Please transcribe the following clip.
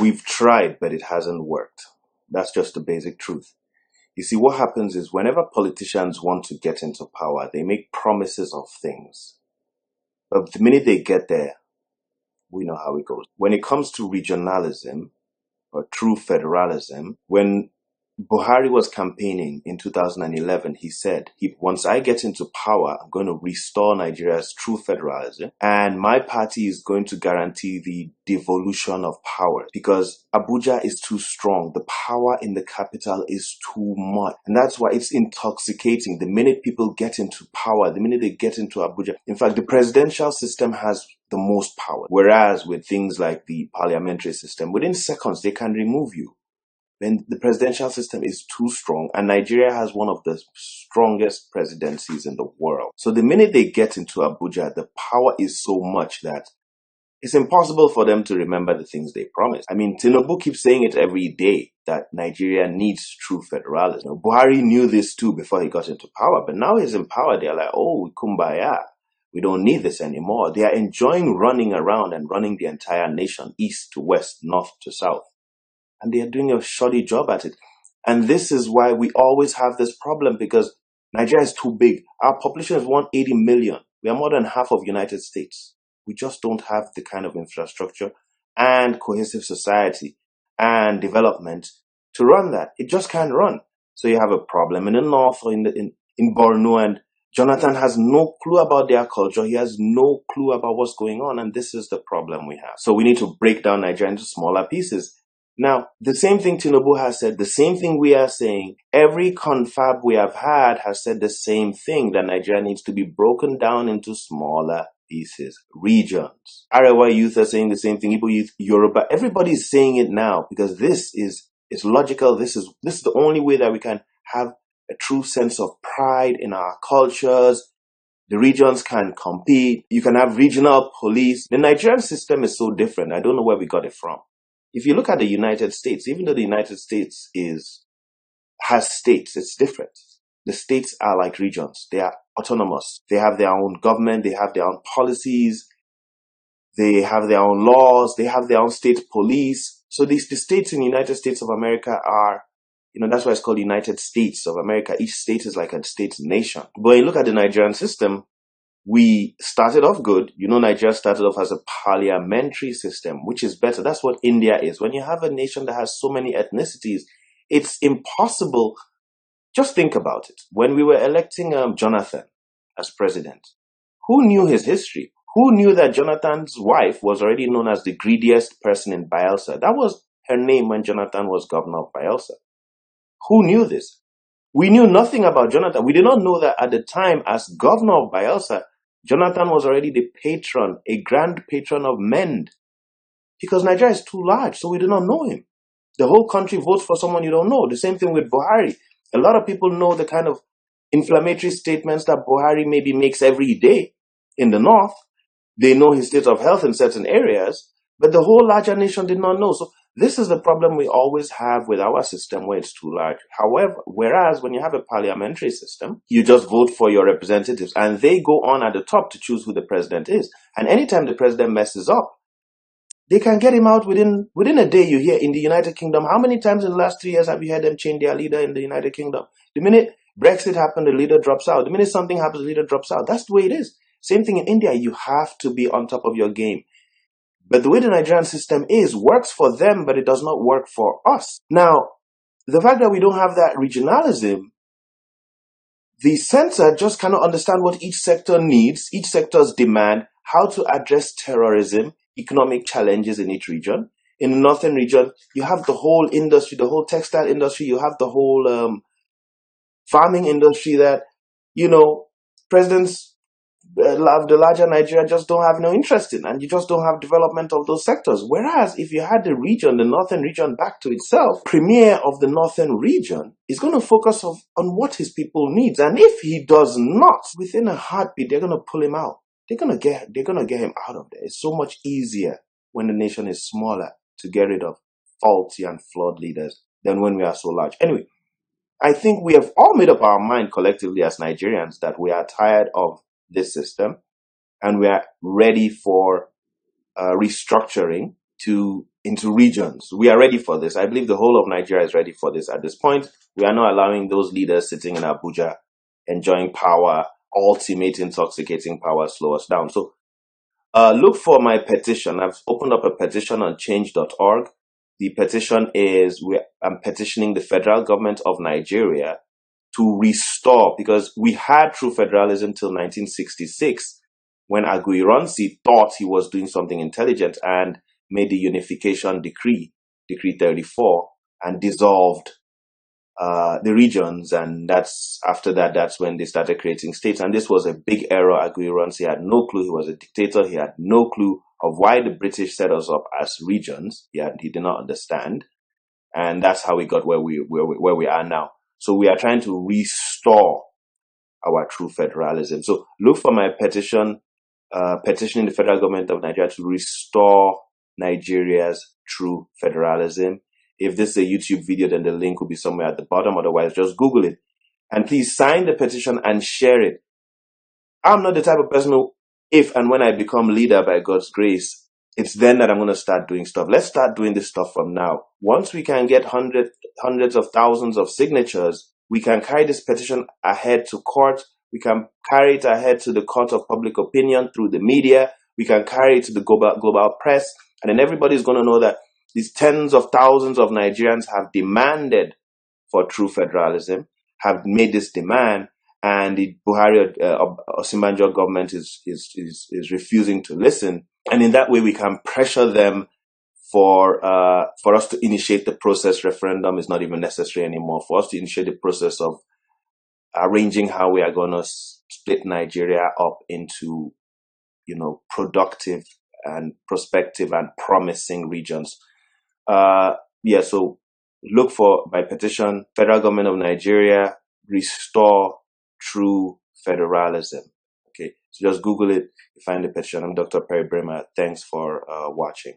We've tried, but it hasn't worked. That's just the basic truth. You see, what happens is whenever politicians want to get into power, they make promises of things. But the minute they get there, we know how it goes. When it comes to regionalism or true federalism, when Buhari was campaigning in 2011, he said, once I get into power, I'm going to restore Nigeria's true federalism, and my party is going to guarantee the devolution of power because Abuja is too strong. The power in the capital is too much. And that's why it's intoxicating. The minute people get into power, the minute they get into Abuja, in fact, the presidential system has the most power. Whereas with things like the parliamentary system, within seconds, they can remove you. When the presidential system is too strong, and Nigeria has one of the strongest presidencies in the world. So the minute they get into Abuja, the power is so much that it's impossible for them to remember the things they promised. I mean, Tinubu keeps saying it every day that Nigeria needs true federalism. Buhari knew this too before he got into power, but now he's in power. They're like, oh, kumbaya. We don't need this anymore. They are enjoying running around and running the entire nation, east to west, north to south. And they are doing a shoddy job at it. And this is why we always have this problem, because Nigeria is too big. Our population is 180 million. We are more than half of the United States. We just don't have the kind of infrastructure and cohesive society and development to run that. It just can't run. So you have a problem in the north or in Borno, and Jonathan has no clue about their culture. He has no clue about what's going on. And this is the problem we have. So we need to break down Nigeria into smaller pieces. Now, the same thing Tinubu has said, the same thing we are saying, every confab we have had has said the same thing, that Nigeria needs to be broken down into smaller pieces, regions. Arewa youth are saying the same thing, Igbo youth, Yoruba, everybody's saying it now because it's logical. This is the only way that we can have a true sense of pride in our cultures. The regions can compete. You can have regional police. The Nigerian system is so different. I don't know where we got it from. If you look at the United States, even though the United States has states, it's different. The states are like regions. They are autonomous. They have their own government. They have their own policies. They have their own laws. They have their own state police. So the states in the United States of America are, that's why it's called United States of America. Each state is like a state nation. But when you look at the Nigerian system, we started off good. Nigeria started off as a parliamentary system, which is better. That's what India is. When you have a nation that has so many ethnicities, it's impossible. Just think about it. When we were electing Jonathan as president, who knew his history? Who knew that Jonathan's wife was already known as the greediest person in Bayelsa? That was her name when Jonathan was governor of Bayelsa. Who knew this? We knew nothing about Jonathan. We did not know that at the time, as governor of Bayelsa, Jonathan was already the patron, a grand patron of MEND, because Nigeria is too large, so we do not know him. The whole country votes for someone you don't know. The same thing with Buhari. A lot of people know the kind of inflammatory statements that Buhari maybe makes every day in the north. They know his state of health in certain areas, but the whole larger nation did not know. So this is the problem we always have with our system where it's too large. However, whereas when you have a parliamentary system, you just vote for your representatives and they go on at the top to choose who the president is. And anytime the president messes up, they can get him out within a day. You hear in the United Kingdom, how many times in the last 3 years have you heard them change their leader in the United Kingdom? The minute Brexit happened, the leader drops out. The minute something happens, the leader drops out. That's the way it is. Same thing in India. You have to be on top of your game. But the way the Nigerian system works for them, but it does not work for us. Now, the fact that we don't have that regionalism, the center just cannot understand what each sector needs, each sector's demand, how to address terrorism, economic challenges in each region. In the northern region, you have the whole industry, the whole textile industry, you have the whole farming industry that, presidents the larger Nigeria just don't have no interest in, and you just don't have development of those sectors. Whereas if you had the northern region back to itself, premier of the northern region is going to focus on what his people needs. And if he does not, within a heartbeat, they're going to pull him out. They're going to get him out of there. It's so much easier when the nation is smaller to get rid of faulty and flawed leaders than when we are so large. Anyway, I think we have all made up our mind collectively as Nigerians that we are tired of this system and we are ready for restructuring to into regions. We are ready for this. I believe the whole of Nigeria is ready for this at this point. We are not allowing those leaders sitting in Abuja enjoying power, ultimate intoxicating power, slow us down. So look for my petition. I've opened up a petition on change.org. The petition is, I'm petitioning the federal government of Nigeria to restore, because we had true federalism till 1966, when Aguiyi thought he was doing something intelligent and made the unification decree, Decree 34, and dissolved the regions. And after that, that's when they started creating states. And this was a big error. Aguiyi had no clue. He was a dictator. He had no clue of why the British set us up as regions. He did not understand. And that's how we got where we are now. So we are trying to restore our true federalism. So look for my petition, petitioning the federal government of Nigeria to restore Nigeria's true federalism. If this is a YouTube video, then the link will be somewhere at the bottom. Otherwise, just Google it. And please sign the petition and share it. I'm not the type of person who, if and when I become leader by God's grace, it's then that I'm going to start doing stuff. Let's start doing this stuff from now. Once we can get hundreds of thousands of signatures, we can carry this petition ahead to court. We can carry it ahead to the court of public opinion through the media. We can carry it to the global press. And then everybody's going to know that these tens of thousands of Nigerians have demanded for true federalism, have made this demand, and the Buhari Osinbajo government is refusing to listen. And in that way, we can pressure them for us to initiate the process. Referendum is not even necessary anymore. For us to initiate the process of arranging how we are going to split Nigeria up into, productive and prospective and promising regions. So look for my petition, Federal Government of Nigeria, restore true federalism. Okay, so just Google it, you find the petition. I'm Dr. Perry Bremer. Thanks for watching.